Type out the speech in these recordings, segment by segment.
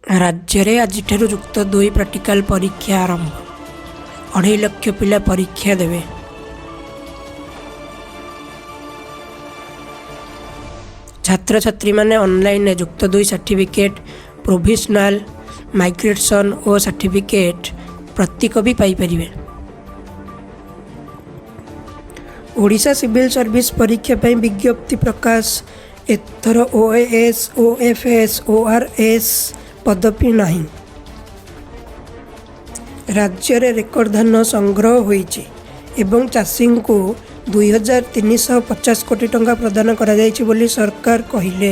राज्य में आज युक्त 2 प्राक्टिकल परीक्षा आरंभ। 2.5 लाख पिला परीक्षा देवे। छात्र छात्री माने ऑनलाइन युक्त 2 सर्टिफिकेट प्रोविजनल माइग्रेशन और सर्टिफिकेट प्रतीक भी पाइपर। ओडिशा सिविल सर्विस परीक्षा पर विज्ञप्ति प्रकाश। एथर ओएएस ओएफएस ओआरएस पदवी नहीं। राज्य में रेकर्ड धान संग्रह होईछि एवं चाषी को 2350 कोटी टंका प्रदान करा जायछि बोली सरकार कहिले।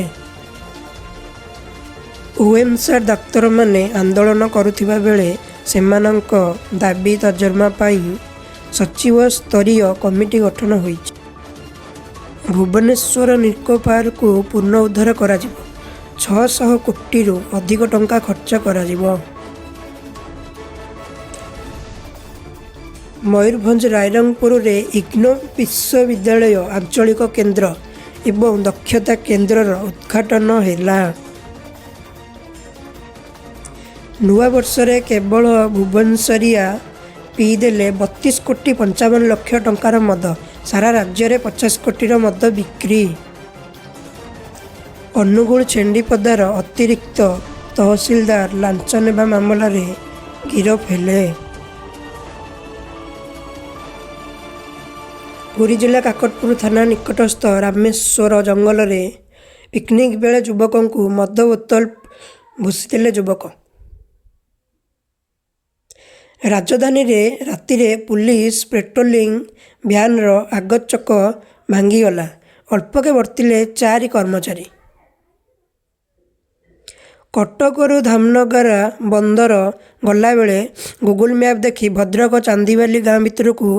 ओएमआर डाक्तर माने आंदोलन करुथिबा बेले सेमानंक दाबी तर्जमा पाई सचिव स्तरीय कमिटी गठन होईछि। भुवनेश्वर निको पार्क को पुनः उद्धार करा जिवो। 600 कोटी रु अधिक टंका खर्च करा जिवो। मयूरभंज रायरंगपुर रे इग्नो विश्वविद्यालय आंचलिक केंद्र एवं दक्षता केंद्र उद्घाटन हैला। नुआ वर्ष रे केवल भुवनेश्वरिया पीदेले 32 कोटी 55 लक्ष टंकार मद। सारा राज्य में 50 कोटी मद बिक्री। अनुगुल छेंडीपदार अतिरिक्त तहसीलदार लांच नेबा मामला रे गिरफ हेले। पुरी जिला काकटपुर थाना निकटस्थ रामेश्वर जंगल रे पिकनिक बेले युवकों को मद बोतल भूसीदेले युवक। राजधानी रे राति रे पुलिस पेट्रोलिंग भ्यान रो आग चक भांगीगला। अल्पके वर्तिले 4 कर्मचारी। कटकरू धामनगरा बंदर गला बेले गूगल मैप देखी भद्रक चांदीवाली गाँ भितर को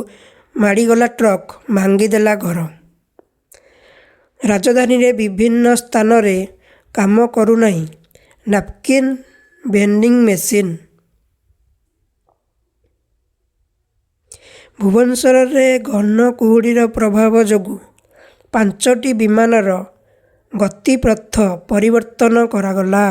माड़ीगला ट्रक भांगीदेला घर। राजधानी रे विभिन्न स्थान रे काम करूनाही नापकिन वेंडिंग मेसीन। भुवनेश्वर रे घन कुहुड़ीर प्रभाव जोगु 5टी विमानर गतिपथ परिवर्तन करागला।